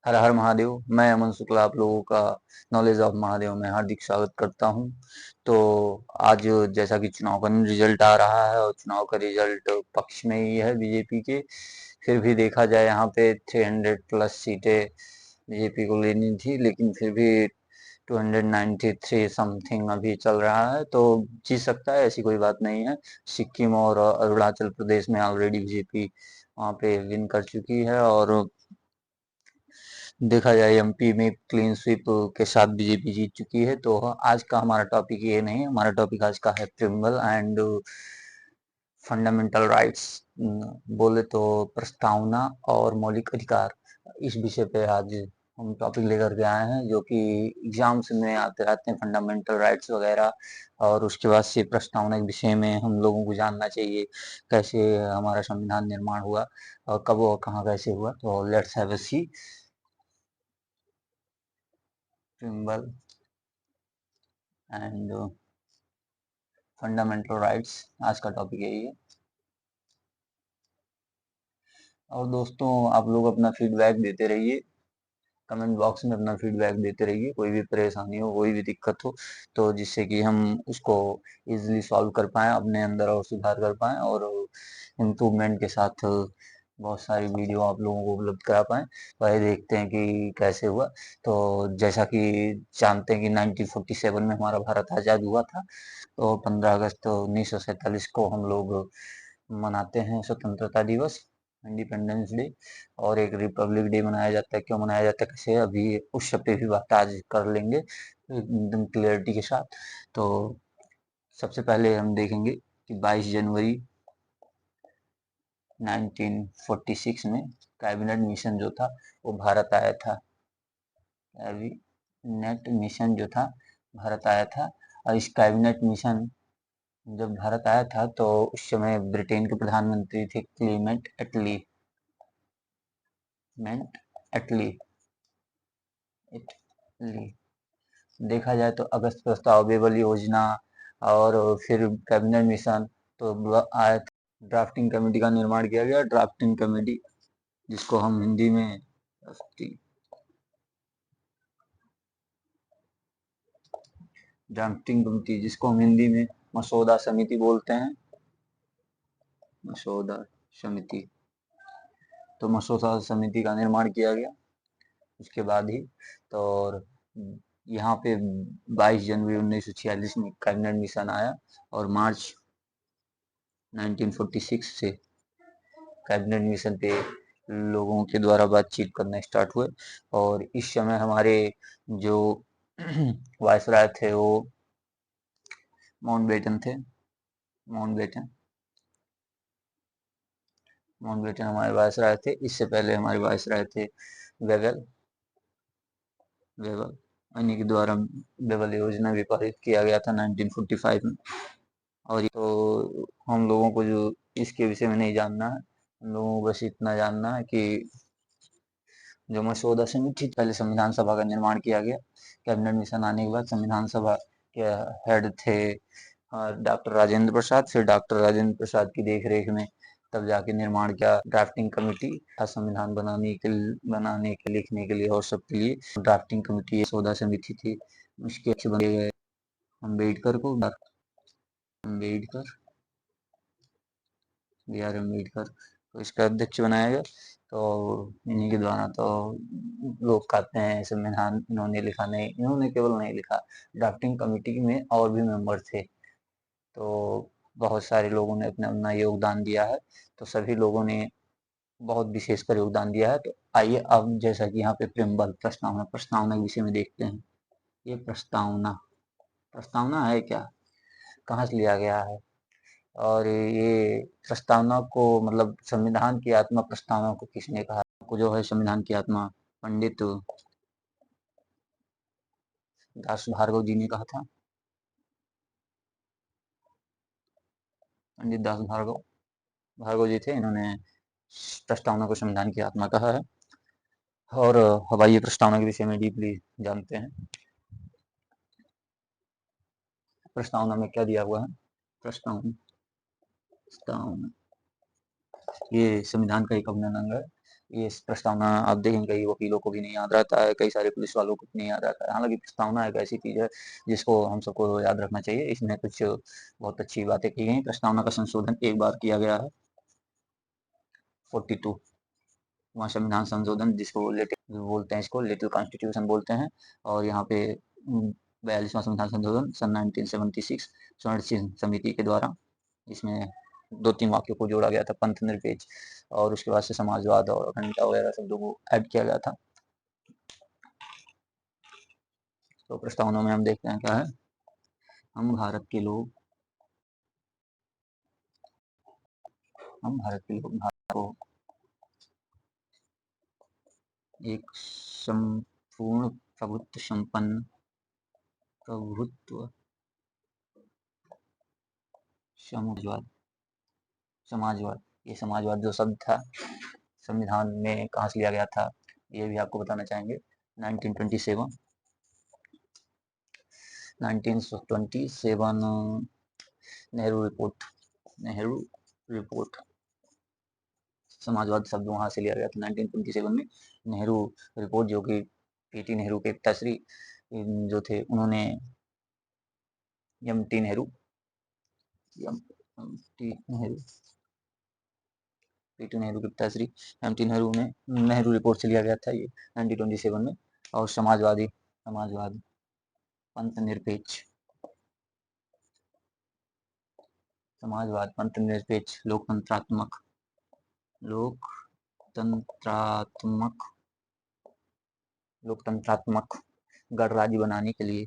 हर हर महादेव। मैं अमन शुक्ला आप लोगों का नॉलेज ऑफ महादेव में हार्दिक स्वागत करता हूं। तो आज जैसा कि चुनाव का रिजल्ट आ रहा है और चुनाव का रिजल्ट पक्ष में ही है बीजेपी के। फिर भी देखा जाए यहाँ पे 300 प्लस सीटें बीजेपी को लेनी थी, लेकिन फिर भी 293 समथिंग अभी चल रहा है, तो जीत सकता है, ऐसी कोई बात नहीं है। सिक्किम और अरुणाचल प्रदेश में ऑलरेडी बीजेपी वहाँ पे विन कर चुकी है, और देखा जाए एमपी में क्लीन स्वीप के साथ बीजेपी जीत चुकी है। तो आज का हमारा टॉपिक ये नहीं है, हमारा टॉपिक आज का है प्रिम्बल एंड फंडामेंटल राइट्स। बोले तो प्रस्तावना और मौलिक अधिकार, इस विषय पे आज हम टॉपिक लेकर के आए हैं, जो कि एग्जाम्स में आते रहते हैं, फंडामेंटल राइट्स वगैरह। और उसके बाद से प्रस्तावना के विषय में हम लोगों को जानना चाहिए कैसे हमारा संविधान निर्माण हुआ और कब और कहाँ कैसे हुआ। तो let's have a see preamble and fundamental rights, आज का टॉपिक यही है। और दोस्तों, आप लोग अपना फीडबैक देते रहिए, कमेंट बॉक्स में अपना फीडबैक देते रहिए। कोई भी परेशानी हो, कोई भी दिक्कत हो, तो जिससे कि हम उसको इजीली सॉल्व कर पाएँ, अपने अंदर और सुधार कर पाएँ, और इम्प्रूवमेंट के साथ बहुत सारी वीडियो आप लोगों को उपलब्ध करा पाएँ। वही देखते हैं कि कैसे हुआ। तो जैसा कि जानते हैं कि 1947 में हमारा भारत आज़ाद हुआ था। तो 15 अगस्त 1947 को हम लोग मनाते हैं स्वतंत्रता दिवस, इंडिपेंडेंस डे। और एक रिपब्लिक डे मनाया जाता है। क्यों मनाया जाता है, कैसे, अभी उस सब पे भी बात आज कर लेंगे एकदम क्लियरिटी के साथ। तो सबसे पहले हम देखेंगे कि 22 जनवरी 1946 में कैबिनेट मिशन जो था वो भारत आया था। कैबिनेट मिशन जो था भारत आया था। और इस कैबिनेट मिशन जब भारत आया था, तो उस समय ब्रिटेन के प्रधानमंत्री थे क्लीमेंट एटली। क्लीमेंट एटली इटली। देखा जाए तो अगस्त प्रस्ताव, बेबल योजना, और फिर कैबिनेट मिशन, तो आया था। ड्राफ्टिंग कमेटी का निर्माण किया गया, ड्राफ्टिंग कमेटी, जिसको हम हिंदी में ड्राफ्टिंग कमेटी, जिसको हम हिंदी में मसौदा समिति बोलते हैं, मसौदा समिति। तो मसौदा समिति का निर्माण किया गया उसके बाद ही। तो और यहाँ पे 22 जनवरी 1946 में कैबिनेट मिशन आया, और मार्च 1946 से कैबिनेट मिशन पे लोगों के द्वारा बातचीत करना स्टार्ट हुए। और इस समय हमारे जो वायसराय थे वो माउंटबेटन थे। माउंटबेटन माउंटबेटन हमारे वायसराय थे। इससे पहले हमारे वायसराय थे वेगल। वेगल इन्हीं के द्वारा वेगल योजना भी पारित किया गया था 1945 में। और ये तो हम लोगों को जो इसके विषय में नहीं जानना है, हम लोगों को बस इतना जानना है कि जो मसौदा समिति, पहले संविधान सभा का निर्माण किया गया। कैबिनेट मिशन आने के बाद संविधान सभा के हेड थे डॉक्टर राजेंद्र प्रसाद। फिर डॉक्टर राजेंद्र प्रसाद की देखरेख में तब जाके निर्माण किया ड्राफ्टिंग कमेटी था, संविधान बनाने के लिखने के लिए और सबके लिए ड्राफ्टिंग कमेटी मसौदा समिति थी। उसके अध्यक्ष बने गए अम्बेडकर को, अम्बेडकर, बी आर अम्बेडकर को इसका अध्यक्ष बनाया गया। तो इन्हीं के द्वारा तो लोग कहते हैं संविधान इन्होंने लिखा, नहीं, इन्होंने केवल नहीं लिखा, ड्राफ्टिंग कमेटी में और भी मेंबर थे। तो बहुत सारे लोगों ने अपना अपना योगदान दिया है। तो सभी लोगों ने बहुत विशेषकर योगदान दिया है। तो आइए अब, जैसा कि यहाँ पे प्रिम्बल, प्रस्तावना, प्रस्तावना के विषय में देखते हैं। ये प्रस्तावना, प्रस्तावना है क्या, कहाँ से लिया गया है? और ये प्रस्तावना को, मतलब संविधान की आत्मा प्रस्तावना को किसने कहा? को जो है संविधान की आत्मा पंडित दास भार्गव जी ने कहा था। पंडित दास भार्गव भार्गव जी थे, इन्होंने प्रस्तावना को संविधान की आत्मा कहा है। और हवाई प्रस्तावना के विषय में डीपली जानते हैं। प्रस्तावना में क्या दिया हुआ है? प्रस्तावना, प्रस्तावना ये संविधान का एक अभिन्न अंग है। ये प्रस्तावना आप देखेंगे कई वकीलों को भी नहीं याद रहता है, कई सारे पुलिस वालों को भी नहीं याद रहता है। हालांकि प्रस्तावना एक ऐसी चीज है जिसको हम सबको याद रखना चाहिए। इसमें कुछ बहुत अच्छी बातें की गई। प्रस्तावना का संशोधन एक बार किया गया है 42 वहाँ संविधान संशोधन, जिसको लिटिल बोलते हैं, इसको लिटिल कॉन्स्टिट्यूशन बोलते हैं। और यहाँ पे 42वां संविधान संशोधन सन 1976 स्वर्ण सिंह समिति के द्वारा, इसमें 2-3 वाक्यों को जोड़ा गया था, पंथ निरपेक्ष, और उसके बाद से समाजवाद और अखंडता वगैरह शब्दों को ऐड किया गया था। तो प्रस्तावना में हम देखते हैं क्या है। हम भारत के लोग भारत को एक संपूर्ण प्रभुत्व संपन्न प्रभुत्व समाजवाद, ये समाजवाद जो शब्द था संविधान में कहाँ से लिया गया था, ये भी आपको बताना चाहेंगे। 1927 नेहरू रिपोर्ट समाजवाद शब्द वहां से लिया गया था 1927 में। नेहरू रिपोर्ट, जो कि पीटी नेहरू के पिताश्री जो थे, उन्होंने M T Nehru PT Nehru के पिताश्री एम टी नेहरू ने नेहरू रिपोर्ट से लिया गया था ये 1927 में। और समाजवाद पंथ निरपेक्ष लोकतंत्रात्मक गणराज्य बनाने के लिए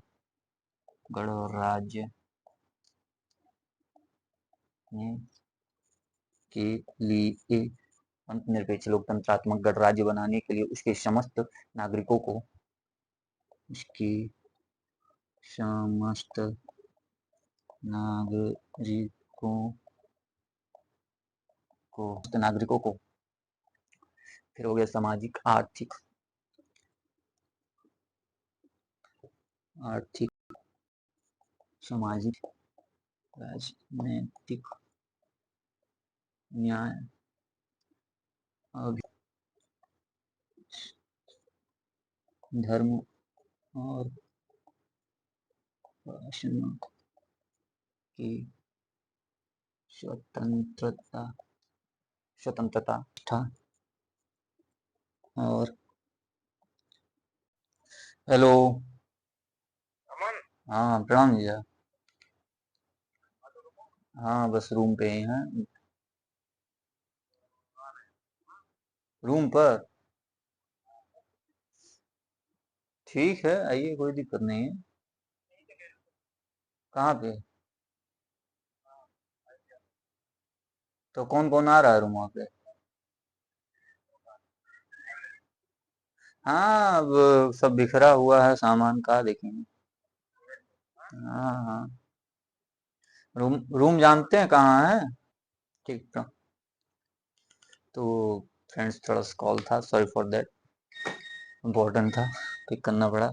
पंथ लोकतंत्रात्मक गणराज्य बनाने के लिए उसके समस्त नागरिकों को उसकी समस्त नागरिकों को फिर हो गया सामाजिक, आर्थिक, सामाजिक, राजनैतिक न्याय, धर्म और भाषण की स्वतंत्रता था। और हेलो, हाँ प्रणाम भैया। हाँ बस रूम पे ही हैं, रूम पर। ठीक है, आइए, कोई दिक्कत नहीं है। कहाँ पे? तो कौन कौन आ रहा है रूम वहाँ पे? हाँ, अब सब बिखरा हुआ है सामान, का देखेंगे। हाँ हाँ, रूम रूम जानते हैं कहाँ है? ठीक था। तो फ्रेंड्स, थोड़ा सा कॉल था, सॉरी फॉर दैट, इम्पोर्टेंट था, पिक करना पड़ा।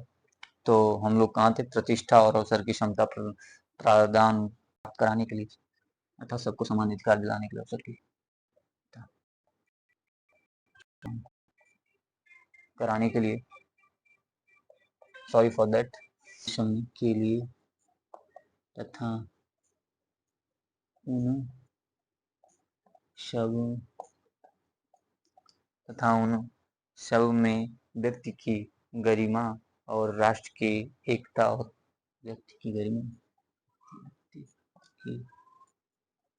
तो हम लोग कहाँ थे? प्रतिष्ठा और अवसर की क्षमता प्रदान कराने के लिए, अर्थात सबको समान अधिकार दिलाने के लिए, अवसर की कराने के लिए, सॉरी फॉर दैट, के लिए तथा उन सब में व्यक्ति की गरिमा और राष्ट्र की एकता, और व्यक्ति की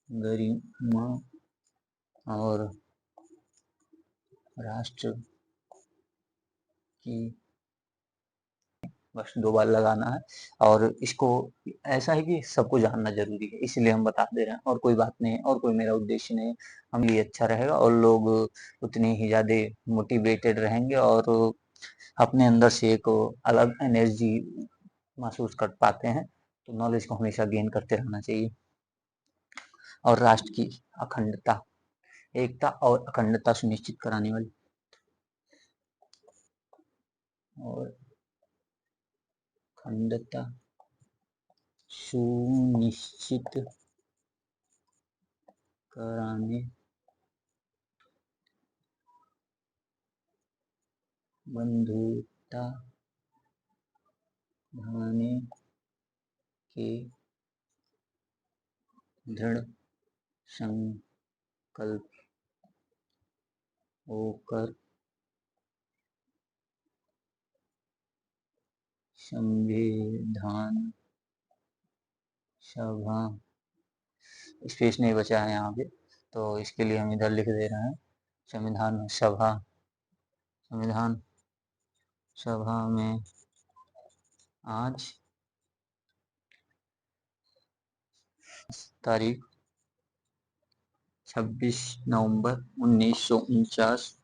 गरिमा और राष्ट्र की, बस 2 बार लगाना है। और इसको ऐसा है कि सबको जानना जरूरी है, इसलिए हम बता दे रहे हैं, और कोई बात नहीं, और कोई मेरा उद्देश्य नहीं। हम लिए अच्छा रहेगा और लोग उतने ही ज्यादा मोटिवेटेड रहेंगे और अपने अंदर से एक अलग एनर्जी महसूस कर पाते हैं। तो नॉलेज को हमेशा गेन करते रहना चाहिए। और राष्ट्र की अखंडता, एकता और अखंडता सुनिश्चित कराने वाली, और अखंडता सुनिश्चित कराने बंधुता बढ़ाने के दृढ़ संकल्प होकर संविधान सभा, स्पेस नहीं बचा है यहाँ पे, तो इसके लिए हम इधर लिख दे रहे हैं संविधान सभा, संविधान सभा में आज तारीख 26 नवंबर 1949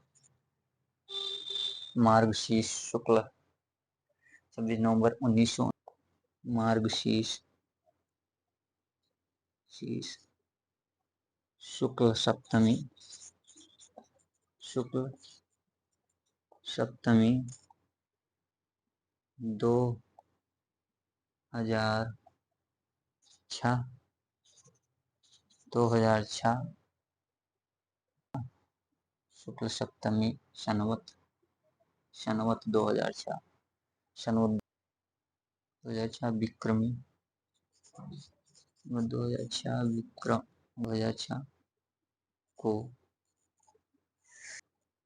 मार्गशीर्ष शुक्ल 26 नवंबर 1900 मार्गशीर्ष शुक्ल सप्तमी, शुक्ल सप्तमी 2006 शुक्ल सप्तमी सनवत 2006 सनवत 2006 विक्रमी 2006 विक्रम 2006 को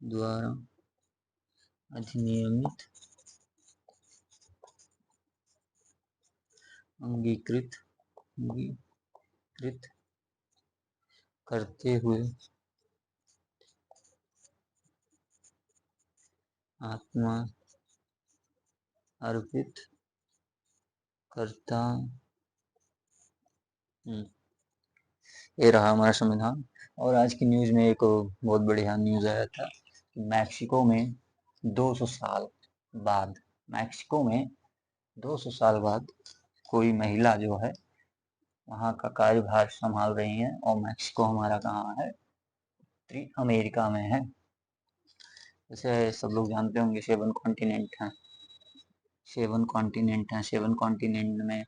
द्वारा अधिनियमित अंगीकृत करते हुए आत्मा अर्पित करता ये रहा हमारा संविधान। और आज की न्यूज़ में एक बहुत बढ़िया न्यूज़ आया था कि मैक्सिको में 200 साल बाद, मैक्सिको में 200 साल बाद कोई महिला जो है वहाँ का कार्यभार संभाल रही है। और मैक्सिको हमारा कहाँ है? उत्तरी अमेरिका में है। जैसे सब लोग जानते होंगे 7 कॉन्टिनेंट हैं, 7 कॉन्टिनेंट में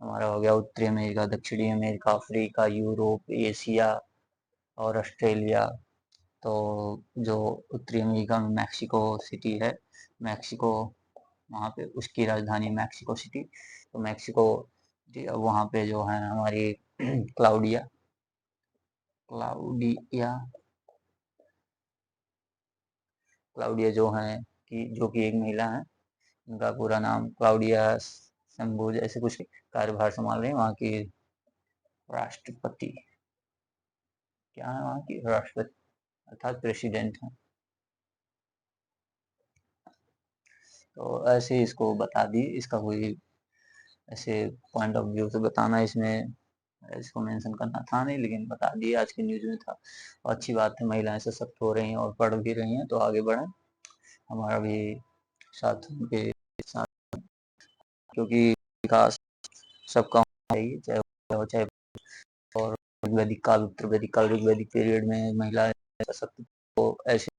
हमारा हो गया उत्तरी अमेरिका, दक्षिणी अमेरिका, अफ्रीका, यूरोप, एशिया और ऑस्ट्रेलिया। तो जो उत्तरी अमेरिका में मैक्सिको सिटी है, मैक्सिको वहाँ पे उसकी राजधानी मैक्सिको सिटी। तो मैक्सिको वहाँ पे जो है हमारी क्लाउडिया क्लाउडिया क्लाउडिया जो कि एक महिला है, उनका पूरा नाम क्लाउडिया शंभूज ऐसे कुछ कार्यभार संभाल रहे हैं। वहाँ की राष्ट्रपति क्या है? वहाँ की राष्ट्रपति अर्थात प्रेसिडेंट है। तो ऐसे इसको बता दी, इसका कोई ऐसे पॉइंट ऑफ व्यू से बताना इसमें इसको मेंशन करना था नहीं, लेकिन बता दिया, आज की न्यूज में था। और अच्छी बात है, महिलाएं सशक्त हो रही हैं और पढ़ भी रही हैं, तो आगे बढ़ें, हमारा भी साथ उनके साथ, क्योंकि विकास सबका होना चाहिए, चाहे और वैदिक काल, उत्तर वैदिक काल, ऋग्वैदिक पीरियड में महिलाएं सशक्त तो ऐसे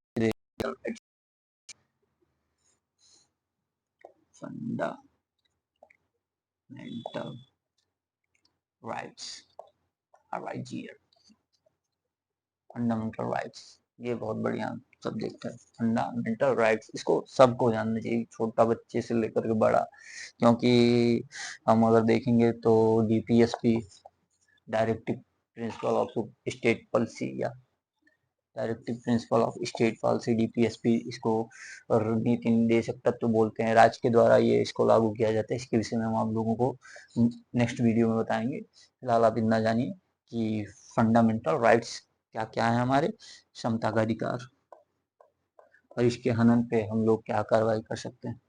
fundamental rights right here, fundamental rights, ये बहुत बढ़िया सब्जेक्ट है, फंडामेंटल राइट्स। इसको सबको जानना चाहिए, छोटा बच्चे से लेकर के बड़ा, क्योंकि हम अगर देखेंगे तो DPSP, directive principle of state policy, या directive principle of state policy, DPSP इसको नीति निर्देशक तत्व बोलते हैं, राज्य के द्वारा ये इसको लागू किया जाता है। इसके विषय में हम आप लोगों को नेक्स्ट वीडियो में बताएंगे। फिलहाल आप इतना जानिए कि फंडामेंटल राइट्स क्या क्या है हमारे, क्षमता का अधिकार, और इसके हनन पे हम लोग क्या कार्रवाई कर सकते हैं।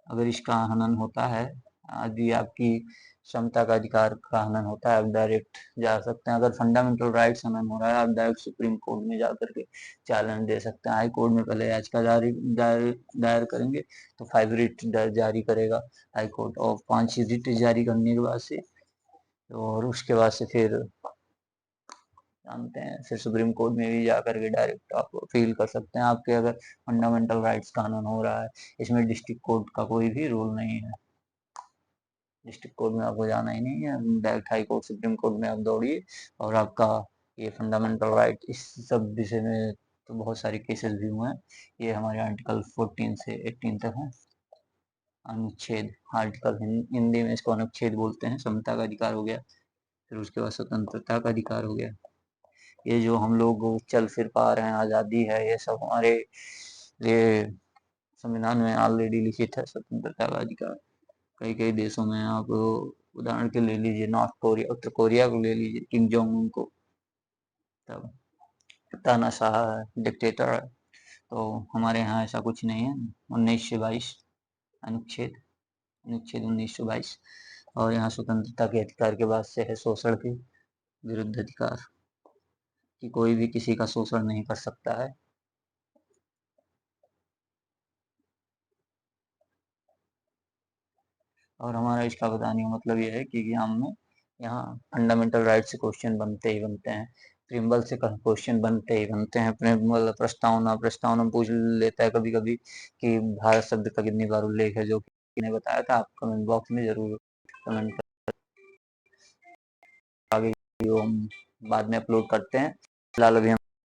अगर इसका हनन होता है, यदि आपकी क्षमता का अधिकार का हनन होता है, आप डायरेक्ट जा सकते हैं। अगर फंडामेंटल राइट्स हनन हो रहा है, आप डायरेक्ट सुप्रीम कोर्ट में जा करके चैलेंज दे सकते हैं। हाई कोर्ट में पहले याचिका दायर करेंगे तो 5 रिट जारी करेगा हाई कोर्ट, और 5 रिट जारी करने के बाद से, और उसके बाद से फिर जानते हैं, फिर सुप्रीम कोर्ट में भी जाकर के डायरेक्ट आप अपील कर सकते हैं आपके, अगर फंडामेंटल राइट्स का हनन हो रहा है। इसमें डिस्ट्रिक्ट कोर्ट का कोई भी रूल नहीं है, डिस्ट्रिक्ट कोर्ट में आपको जाना ही नहीं है, direct high court, supreme court में आप दौड़िए और आपका ये फंडामेंटल राइट, इस सब विषय में तो बहुत सारे केसेस भी हुए हैं। ये हमारे आर्टिकल 14 से 18 तक है। अनुच्छेद, आर्टिकल हिंदी में इसको अनुच्छेद बोलते हैं। समता का अधिकार हो गया, फिर उसके बाद स्वतंत्रता का अधिकार हो गया। ये जो हम लोग चल फिर पा रहे हैं, आज़ादी है, ये सब हमारे ये संविधान में ऑलरेडी लिखित है, स्वतंत्रता का अधिकार। कई कई देशों में आप उदाहरण के ले लीजिए नॉर्थ कोरिया, उत्तर कोरिया को ले लीजिए, किम जोंग उन को, तब तानाशाह डिक्टेटर है। तो हमारे यहाँ ऐसा कुछ नहीं है। 1922 अनुच्छेद, अनुच्छेद 1922। और यहाँ स्वतंत्रता के अधिकार के बाद से है शोषण के विरुद्ध अधिकार, कि कोई भी किसी का शोषण नहीं कर सकता है। और हमारा इसका बताने का मतलब ये है कि हम में यहाँ फंडामेंटल राइट से क्वेश्चन बनते ही बनते हैं, प्रिम्बल से क्वेश्चन बनते ही बनते हैं। अपने मतलब प्रस्तावना प्रस्तावना पूछ लेता है कभी कभी कि भारत शब्द का कितनी बार उल्लेख है, जो कि ने बताया था। आप कमेंट बॉक्स में जरूर कमेंट कर, आगे वीडियो हम बाद में अपलोड करते हैं। फिलहाल अभी हम